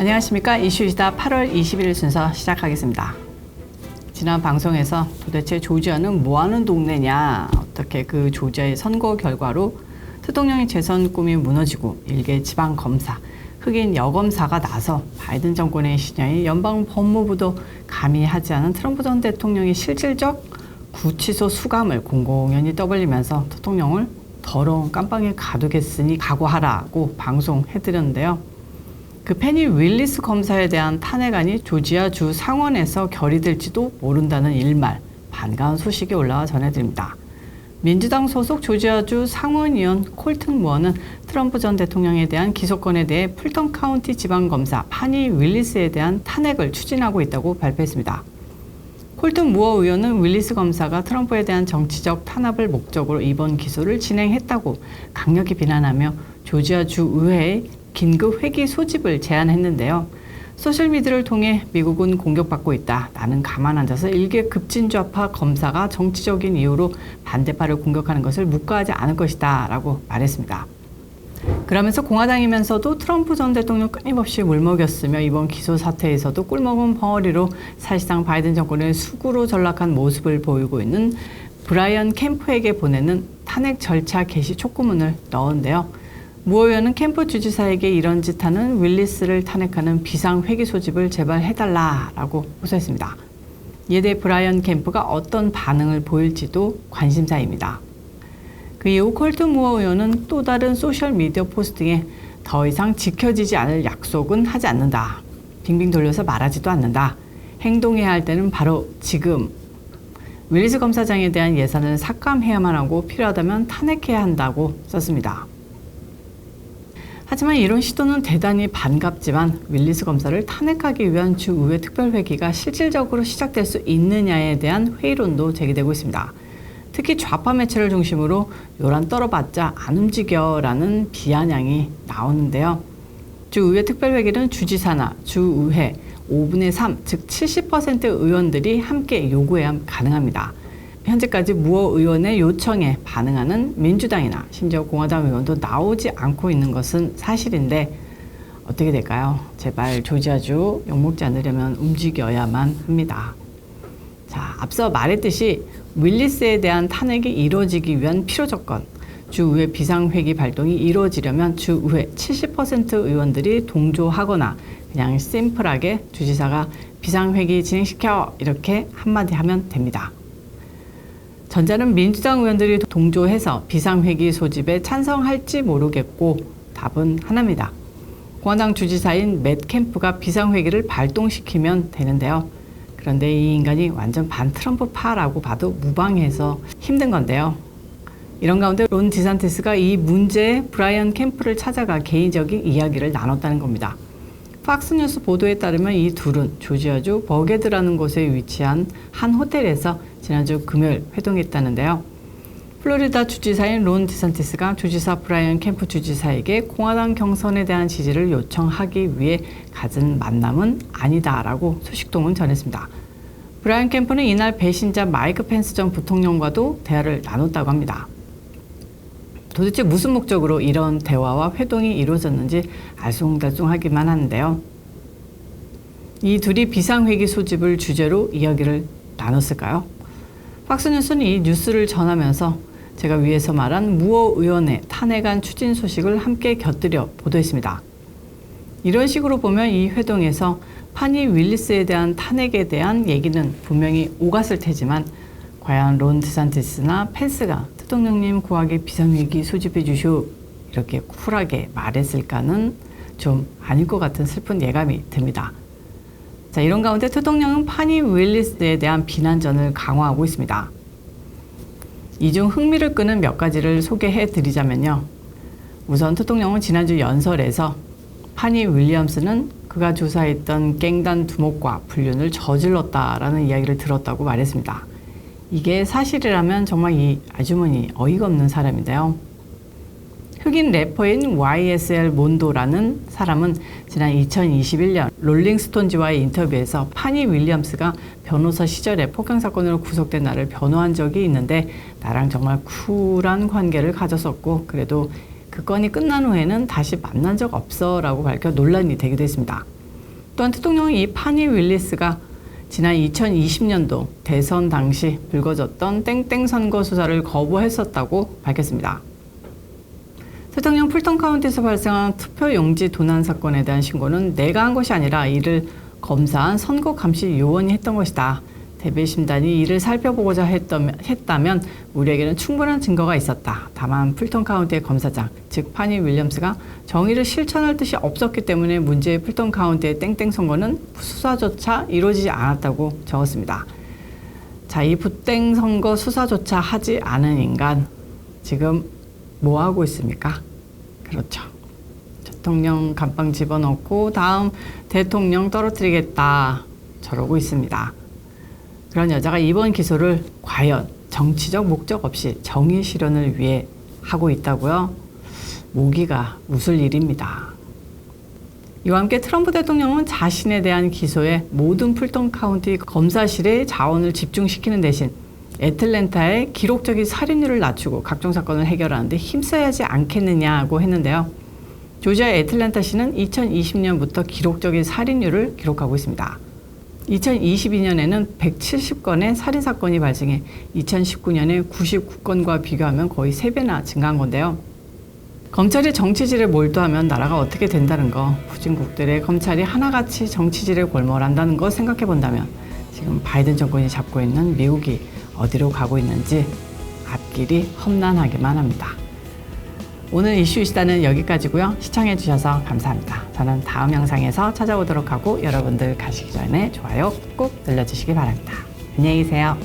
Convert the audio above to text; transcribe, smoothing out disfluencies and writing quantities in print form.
안녕하십니까. 이슈이다 8월 21일 순서 시작하겠습니다. 지난 방송에서 도대체 조지아는 뭐하는 동네냐, 어떻게 그 조지아의 선거 결과로 대통령의 재선 꿈이 무너지고 일개 지방검사, 흑인 여검사가 나서 바이든 정권의 신여인 연방 법무부도 감히 하지 않은 트럼프 전 대통령의 실질적 구치소 수감을 공공연히 떠벌리면서 대통령을 더러운 깜빵에 가두겠으니 각오하라고 방송해드렸는데요. 그 페니 윌리스 검사에 대한 탄핵안이 조지아 주 상원에서 결의될지도 모른다는 일말 반가운 소식이 올라와 전해드립니다. 민주당 소속 조지아주 상원의원 콜튼 무어는 트럼프 전 대통령에 대한 기소권에 대해 풀턴 카운티 지방검사 파니 윌리스에 대한 탄핵을 추진하고 있다고 발표했습니다. 콜튼 무어 의원은 윌리스 검사가 트럼프에 대한 정치적 탄압을 목적으로 이번 기소를 진행했다고 강력히 비난하며 조지아주 의회에 긴급 회기 소집을 제안했는데요. 소셜미디어를 통해 미국은 공격받고 있다. 나는 가만 앉아서 일개 급진좌파 검사가 정치적인 이유로 반대파를 공격하는 것을 묵과하지 않을 것이다 라고 말했습니다. 그러면서 공화당이면서도 트럼프 전 대통령 끊임없이 물먹였으며 이번 기소 사태에서도 꿀먹은 벙어리로 사실상 바이든 정권을 수구로 전락한 모습을 보이고 있는 브라이언 캠프에게 보내는 탄핵 절차 개시 촉구문을 넣었는데요. 무 의원은 캠프 주지사에게 이런 짓 하는 윌리스를 탄핵하는 비상회기 소집을 제발 해달라라고 호소했습니다. 이에 대해 브라이언 캠프가 어떤 반응을 보일지도 관심사입니다. 그 이후 콜튼 무어 의원은 또 다른 소셜미디어 포스팅에 더 이상 지켜지지 않을 약속은 하지 않는다. 빙빙 돌려서 말하지도 않는다. 행동해야 할 때는 바로 지금. 윌리스 검사장에 대한 예산을 삭감해야만 하고 필요하다면 탄핵해야 한다고 썼습니다. 하지만 이런 시도는 대단히 반갑지만 윌리스 검사를 탄핵하기 위한 주의회 특별회기가 실질적으로 시작될 수 있느냐에 대한 회의론도 제기되고 있습니다. 특히 좌파 매체를 중심으로 요란 떨어봤자 안 움직여라는 비아냥이 나오는데요. 주의회 특별회기는 주지사나 주의회 5분의 3, 즉 70% 의원들이 함께 요구해야 가능합니다. 현재까지 무어 의원의 요청에 반응하는 민주당이나 심지어 공화당 의원도 나오지 않고 있는 것은 사실인데 어떻게 될까요? 제발 조지아주 욕먹지 않으려면 움직여야만 합니다. 자, 앞서 말했듯이 윌리스에 대한 탄핵이 이루어지기 위한 필요 조건, 주의회 비상회기 발동이 이루어지려면 주의회 70% 의원들이 동조하거나 그냥 심플하게 주지사가 비상회기 진행시켜 이렇게 한마디 하면 됩니다. 전자는 민주당 의원들이 동조해서 비상회기 소집에 찬성할지 모르겠고 답은 하나입니다. 공화당 주지사인 맷 캠프가 비상회기를 발동시키면 되는데요. 그런데 이 인간이 완전 반트럼프파라고 봐도 무방해서 힘든 건데요. 이런 가운데 론 디산티스가 이 문제에 브라이언 캠프를 찾아가 개인적인 이야기를 나눴다는 겁니다. 팍스뉴스 보도에 따르면 이 둘은 조지아주 버게드라는 곳에 위치한 한 호텔에서 지난주 금요일 회동했다는데요. 플로리다 주지사인 론 디산티스가 주지사 브라이언 캠프 주지사에게 공화당 경선에 대한 지지를 요청하기 위해 가진 만남은 아니다라고 소식통은 전했습니다. 브라이언 캠프는 이날 배신자 마이크 펜스 전 부통령과도 대화를 나눴다고 합니다. 도대체 무슨 목적으로 이런 대화와 회동이 이루어졌는지 알쏭달쏭하기만 하는데요. 이 둘이 비상회기 소집을 주제로 이야기를 나눴을까요? 팍스뉴스는 이 뉴스를 전하면서 제가 위에서 말한 무어 의원의 탄핵안 추진 소식을 함께 곁들여 보도했습니다. 이런 식으로 보면 이 회동에서 파니 윌리스에 대한 탄핵에 대한 얘기는 분명히 오갔을 테지만 과연 론 디산티스나 펜스가 대통령님 구하게 비상회기 소집해 주시오 이렇게 쿨하게 말했을까는 좀 아닐 것 같은 슬픈 예감이 듭니다. 자, 이런 가운데 대통령은 파니 윌리스에 대한 비난전을 강화하고 있습니다. 이 중 흥미를 끄는 몇 가지를 소개해 드리자면요. 우선 대통령은 지난주 연설에서 파니 윌리엄스는 그가 조사했던 갱단 두목과 불륜을 저질렀다라는 이야기를 들었다고 말했습니다. 이게 사실이라면 정말 이 아주머니 어이가 없는 사람인데요. 흑인 래퍼인 YSL 몬도라는 사람은 지난 2021년 롤링스톤즈와의 인터뷰에서 파니 윌리엄스가 변호사 시절에 폭행 사건으로 구속된 나를 변호한 적이 있는데 나랑 정말 쿨한 관계를 가졌었고 그래도 그 건이 끝난 후에는 다시 만난 적 없어 라고 밝혀 논란이 되기도 했습니다. 또한 대통령이 이 파니 윌리스가 지난 2020년도 대선 당시 불거졌던 땡땡 선거 수사를 거부했었다고 밝혔습니다. 대통령 풀턴 카운티에서 발생한 투표용지 도난 사건에 대한 신고는 내가 한 것이 아니라 이를 검사한 선거감시요원이 했던 것이다. 대배심단이 이를 살펴보고자 했다면 우리에게는 충분한 증거가 있었다. 다만 풀턴 카운티의 검사장, 즉 파니 윌리엄스가 정의를 실천할 뜻이 없었기 때문에 문제의 풀턴 카운티의 땡땡 선거는 수사조차 이루어지지 않았다고 적었습니다. 자, 이 부땡 선거 수사조차 하지 않은 인간, 지금 뭐 하고 있습니까? 그렇죠. 대통령 감방 집어넣고 다음 대통령 떨어뜨리겠다. 저러고 있습니다. 그런 여자가 이번 기소를 과연 정치적 목적 없이 정의 실현을 위해 하고 있다고요? 모기가 웃을 일입니다. 이와 함께 트럼프 대통령은 자신에 대한 기소에 모든 풀턴 카운티 검사실의 자원을 집중시키는 대신 애틀랜타의 기록적인 살인율을 낮추고 각종 사건을 해결하는 데 힘써야 하지 않겠느냐고 했는데요. 조지아의 애틀랜타시는 2020년부터 기록적인 살인율을 기록하고 있습니다. 2022년에는 170건의 살인사건이 발생해 2019년에 99건과 비교하면 거의 3배나 증가한 건데요. 검찰이 정치질에 몰두하면 나라가 어떻게 된다는 거, 후진국들의 검찰이 하나같이 정치질에 골몰한다는 거 생각해 본다면 지금 바이든 정권이 잡고 있는 미국이 어디로 가고 있는지 앞길이 험난하기만 합니다. 오늘 이슈 이슈다는 여기까지고요. 시청해 주셔서 감사합니다. 저는 다음 영상에서 찾아오도록 하고 여러분들 가시기 전에 좋아요 꼭 눌러주시기 바랍니다. 안녕히 계세요.